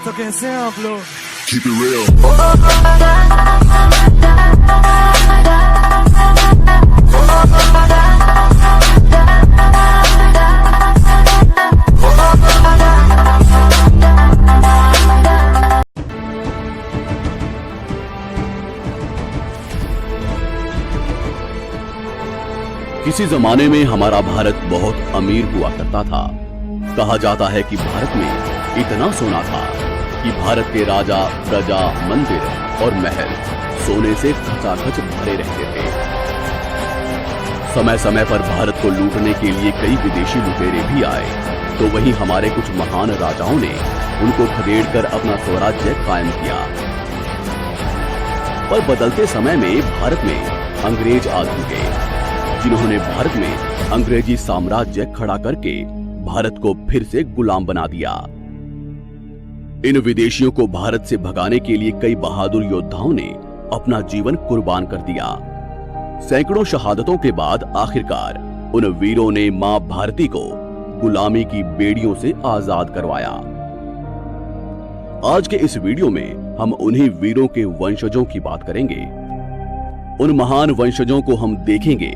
तो कैसे हैं आप लोग? Keep it real. किसी जमाने में हमारा भारत बहुत अमीर हुआ करता था। कहा जाता है कि भारत में इतना सोना था कि भारत के राजा, प्रजा, मंदिर और महल सोने से खचाखच भरे रहते थे। समय समय पर भारत को लूटने के लिए कई विदेशी लुटेरे भी आए, तो वहीं हमारे कुछ महान राजाओं ने उनको खदेड़कर अपना स्वराज्य कायम किया। पर बदलते समय में भारत में अंग्रेज आ चुके, जिन्होंने भारत में अंग्रेजी साम्राज्य खड़ा करके भारत को फिर से गुलाम बना दिया। इन विदेशियों को भारत से भगाने के लिए कई बहादुर योद्धाओं ने अपना जीवन कुर्बान कर दिया। सैकड़ों शहादतों के बाद आखिरकार उन वीरों ने मां भारती को गुलामी की बेड़ियों से आजाद करवाया। आज के इस वीडियो में हम उन्हीं वीरों के वंशजों की बात करेंगे। उन महान वंशजों को हम देखेंगे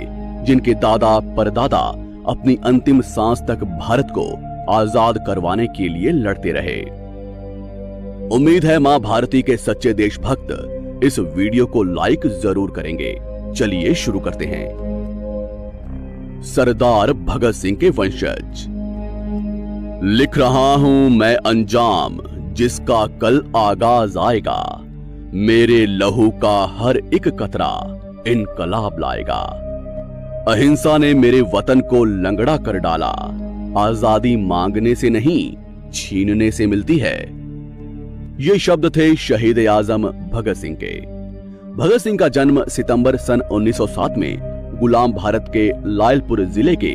जिनके दादा परदादा अपनी अंतिम सांस तक भारत को आजाद करवाने के लिए लड़ते रहे। उम्मीद है मां भारती के सच्चे देशभक्त इस वीडियो को लाइक जरूर करेंगे। चलिए शुरू करते हैं। सरदार भगत सिंह के वंशज। लिख रहा हूं मैं अंजाम जिसका कल आगाज आएगा, मेरे लहू का हर एक कतरा इनकलाब लाएगा। अहिंसा ने मेरे वतन को लंगड़ा कर डाला, आजादी मांगने से नहीं छीनने से मिलती है। ये शब्द थे शहीद आजम भगत सिंह के। भगत सिंह का जन्म सितंबर सन 1907 में गुलाम भारत के लायलपुर जिले के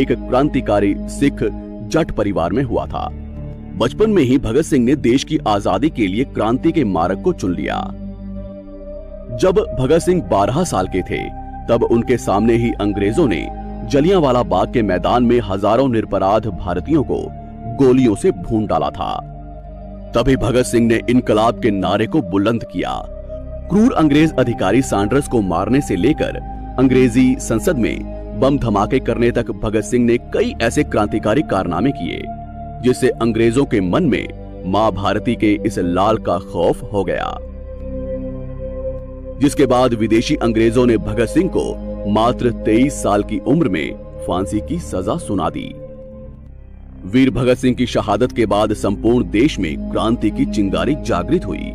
एक क्रांतिकारी सिख जट परिवार में हुआ था। बचपन में ही भगत सिंह ने देश की आजादी के लिए क्रांति के मार्ग को चुन लिया। जब भगत सिंह 12 साल के थे, तब उनके सामने ही अंग्रेजों ने जलियांवाला बाग के मैदान में हजारों निरपराध भारतीयों को गोलियों से भून डाला था। तभी भगत सिंह ने इनकलाब के नारे को बुलंद किया। क्रूर अंग्रेज अधिकारी सैंडर्स को मारने से लेकर अंग्रेजी संसद में बम धमाके करने तक भगत सिंह ने कई ऐसे क्रांतिकारी कारनामे किए, जिससे अंग्रेजों के मन में मां भारती के इस लाल का खौफ हो गया। जिसके बाद विदेशी अंग्रेजों ने भगत सिंह को मात्र 23 साल की उम्र में फांसी की सजा सुना दी। वीर भगत सिंह की शहादत के बाद संपूर्ण देश में क्रांति की चिंगारी जागृत हुई।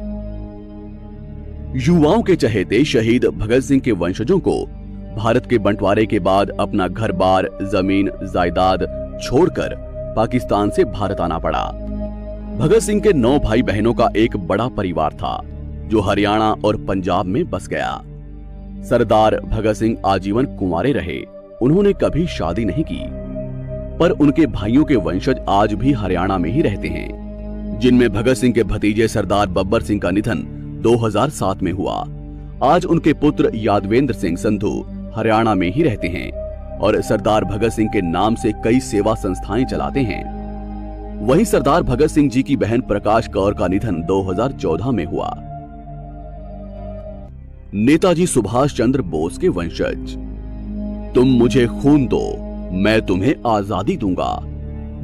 युवाओं के चहेते शहीद भगत सिंह के वंशजों को भारत के बंटवारे के बाद अपना घर बार, जमीन जायदाद छोड़कर पाकिस्तान से भारत आना पड़ा। भगत सिंह के 9 भाई बहनों का एक बड़ा परिवार था, जो हरियाणा और पंजाब में बस गया। सरदार भगत सिंह आजीवन कुंवारे रहे, उन्होंने कभी शादी नहीं की। पर उनके भाइयों के वंशज आज भी हरियाणा में ही रहते हैं, जिनमें भगत सिंह के भतीजे सरदार बब्बर सिंह का निधन 2007 में हुआ। आज उनके पुत्र यादवेंद्र सिंह संधू हरियाणा में ही रहते हैं और सरदार भगत सिंह के नाम से कई सेवा संस्थाएं चलाते हैं। वहीं सरदार भगत सिंह जी की बहन प्रकाश कौर का निधन 2014 में हुआ। नेताजी सुभाष चंद्र बोस के वंशज। तुम मुझे खून दो, मैं तुम्हें आजादी दूंगा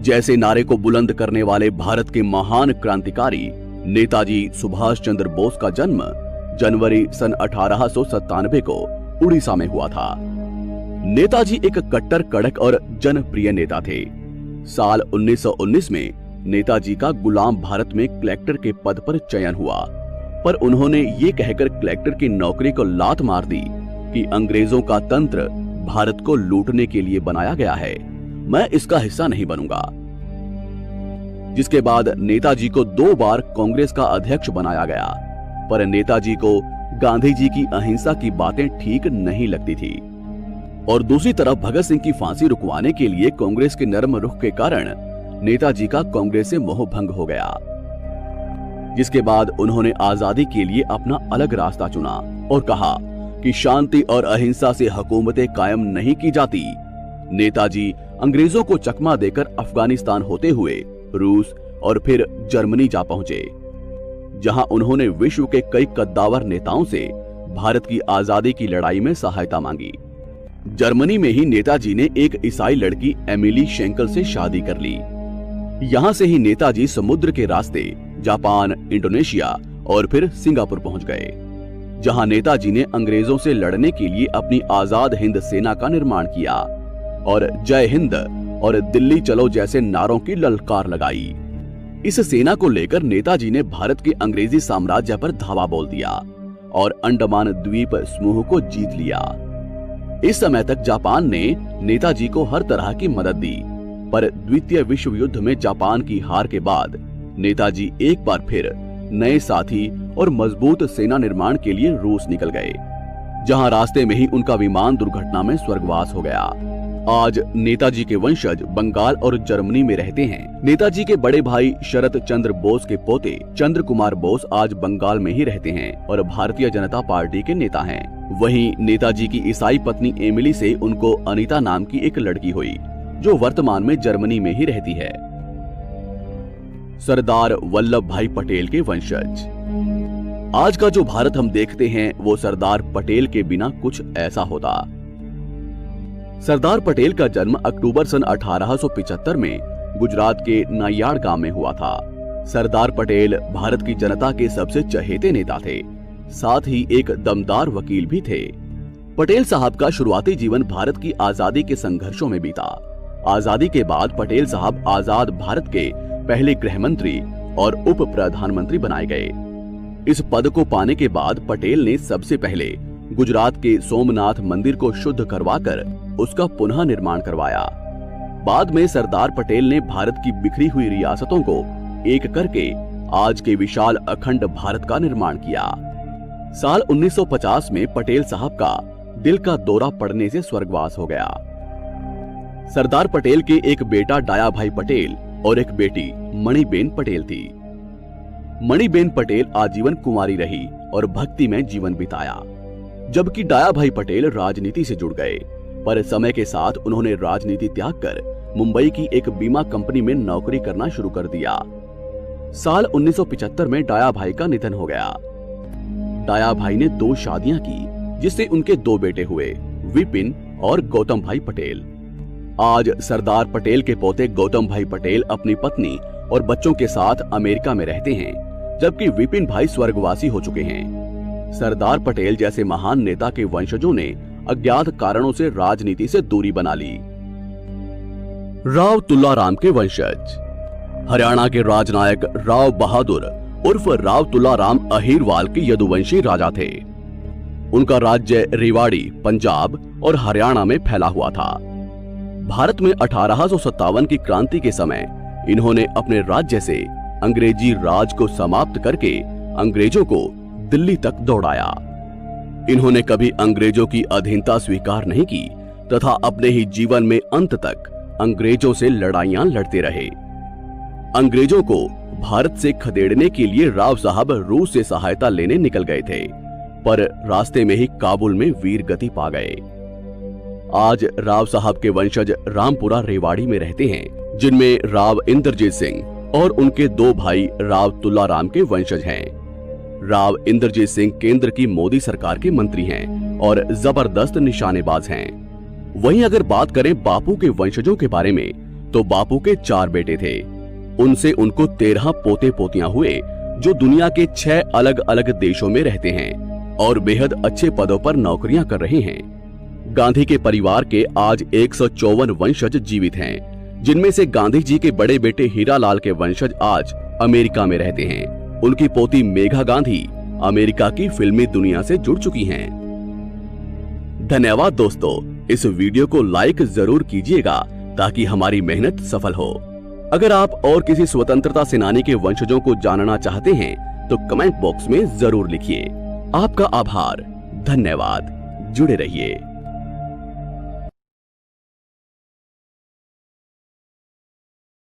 जैसे नारे को बुलंद करने वाले भारत के महान क्रांतिकारी नेताजी सुभाष चंद्र बोस का जन्म जनवरी सन 1897 को उड़ीसा में हुआ था। नेताजी एक कट्टर, कड़क और जनप्रिय नेता थे। साल 1919 में नेताजी का गुलाम भारत में कलेक्टर के पद पर चयन हुआ, पर उन्होंने ये कहकर कलेक्टर की नौकरी को लात मार दी कि अंग्रेजों का तंत्र भारत को लूटने के लिए बनाया गया है, मैं इसका हिस्सा नहीं बनूंगा। जिसके बाद नेताजी को 2 बार कांग्रेस का अध्यक्ष बनाया गया, पर नेताजी को गांधी जी की अहिंसा की बातें ठीक नहीं लगती थी। और दूसरी तरफ भगत सिंह की फांसी रुकवाने के लिए कांग्रेस के नरम रुख के कारण नेताजी का कांग्रेस से मोह भंग हो गया। जिसके बाद उन्होंने आजादी के लिए अपना अलग रास्ता चुना और कहा कि शांति और अहिंसा से हुकूमतें कायम नहीं की जाती। नेताजी अंग्रेजों को चकमा देकर अफगानिस्तान होते हुए रूस और फिर जर्मनी जा पहुंचे। जहां उन्होंने विश्व के कई कद्दावर नेताओं से भारत की आजादी की लड़ाई में सहायता मांगी। जर्मनी में ही नेताजी ने एक ईसाई लड़की एमिली शेंकल से शादी कर ली। यहां से ही नेताजी समुद्र के रास्ते जापान, इंडोनेशिया और फिर सिंगापुर पहुंच गए, जहां नेताजी ने अंग्रेजों से लड़ने के लिए अपनी आजाद हिंद सेना का निर्माण किया और जय हिंद और दिल्ली चलो जैसे नारों की ललकार लगाई। इस सेना को लेकर नेताजी ने भारत के अंग्रेजी साम्राज्य पर धावा बोल दिया और अंडमान द्वीप समूह को जीत लिया। इस समय तक जापान ने नेताजी को हर तरह की मदद दी, पर द्वितीय विश्व युद्ध में जापान की हार के बाद नेताजी एक बार फिर नए साथी और मजबूत सेना निर्माण के लिए रूस निकल गए, जहां रास्ते में ही उनका विमान दुर्घटना में स्वर्गवास हो गया। आज नेताजी के वंशज बंगाल और जर्मनी में रहते हैं। नेताजी के बड़े भाई शरत चंद्र बोस के पोते चंद्र कुमार बोस आज बंगाल में ही रहते हैं और भारतीय जनता पार्टी के नेता हैं। वहीं नेताजी की ईसाई पत्नी एमिली से उनको अनीता नाम की एक लड़की हुई, जो वर्तमान में जर्मनी में ही रहती है। सरदार वल्लभ भाई पटेल के वंशज। आज का जो भारत हम देखते हैं वो सरदार पटेल के बिना कुछ ऐसा होता। सरदार पटेल का जन्म अक्टूबर सन 1875 में गुजरात के नायाड़ गांव में हुआ था। सरदार पटेल भारत की जनता के सबसे चहेते नेता थे, साथ ही एक दमदार वकील भी थे। पटेल साहब का शुरुआती जीवन भारत की आजादी के संघर्षों में बीता। आजादी के बाद पटेल साहब आजाद भारत के पहले गृह मंत्री और उप प्रधानमंत्री बनाए गए। इस पद को पाने के बाद पटेल ने सबसे पहले गुजरात के सोमनाथ मंदिर को शुद्ध करवाकर उसका पुनः निर्माण करवाया। बाद में सरदार पटेल ने भारत की बिखरी हुई रियासतों को एक करके आज के विशाल अखंड भारत का निर्माण किया। साल 1950 में पटेल साहब का दिल का दौरा पड़ने से स्वर्गवास हो गया। सरदार पटेल के एक बेटा डाया भाई पटेल और एक बेटी मणिबेन पटेल थी। मणिबेन पटेल आजीवन कुंवारी रही और भक्ति में जीवन बिताया, जबकि डाया भाई पटेल राजनीति से जुड़ गए, पर समय के साथ उन्होंने राजनीति त्याग कर मुंबई की एक बीमा कंपनी में नौकरी करना शुरू कर दिया। साल 1975 में डाया भाई का निधन हो गया। डाया भाई ने 2 शादियां की, जिससे उनके 2 बेटे हुए, विपिन और गौतम भाई पटेल। आज सरदार पटेल के पोते गौतम भाई पटेल अपनी पत्नी और बच्चों के साथ अमेरिका में रहते हैं, जबकि विपिन भाई स्वर्गवासी हो चुके हैं। सरदार पटेल जैसे महान नेता के वंशजों ने अज्ञात कारणों से राजनीति से दूरी बना ली। राव तुलाराम के वंशज। हरियाणा के राजनायक राव बहादुर उर्फ राव तुलाराम अहीरवाल के यदुवंशी राजा थे। उनका राज्य रेवाड़ी, पंजाब और हरियाणा में फैला हुआ था। भारत में 1857 की क्रांति के समय इन्होंने अपने राज्य से अंग्रेजी राज को समाप्त करके अंग्रेजों को दिल्ली तक दौड़ाया। इन्होंने कभी अंग्रेजों की अधीनता स्वीकार नहीं की तथा अपने ही जीवन में अंत तक अंग्रेजों से लड़ाइयां लड़ते रहे। अंग्रेजों को भारत से खदेड़ने के लिए राव साहब रूस से सहायता लेने निकल गए थे, पर रास्ते में ही काबुल में वीर गति पा गए। आज राव साहब के वंशज रामपुरा रेवाड़ी में रहते हैं, जिनमें राव इंद्रजीत सिंह और उनके 2 भाई राव तुलाराम के वंशज हैं। राव इंद्रजीत सिंह केंद्र की मोदी सरकार के मंत्री हैं और जबरदस्त निशानेबाज हैं। वहीं अगर बात करें बापू के वंशजों के बारे में, तो बापू के 4 बेटे थे। उनसे उनको 13 पोते पोतियां हुए, जो दुनिया के 6 अलग अलग देशों में रहते हैं और बेहद अच्छे पदों पर नौकरियां कर रहे हैं। गांधी के परिवार के आज 154 वंशज जीवित हैं, जिनमें से गांधी जी के बड़े बेटे हीरालाल के वंशज आज अमेरिका में रहते हैं। उनकी पोती मेघा गांधी अमेरिका की फिल्मी दुनिया से जुड़ चुकी हैं। धन्यवाद दोस्तों, इस वीडियो को लाइक जरूर कीजिएगा ताकि हमारी मेहनत सफल हो। अगर आप और किसी स्वतंत्रता सेनानी के वंशजों को जानना चाहते हैं तो कमेंट बॉक्स में जरूर लिखिए। आपका आभार, धन्यवाद, जुड़े रहिए।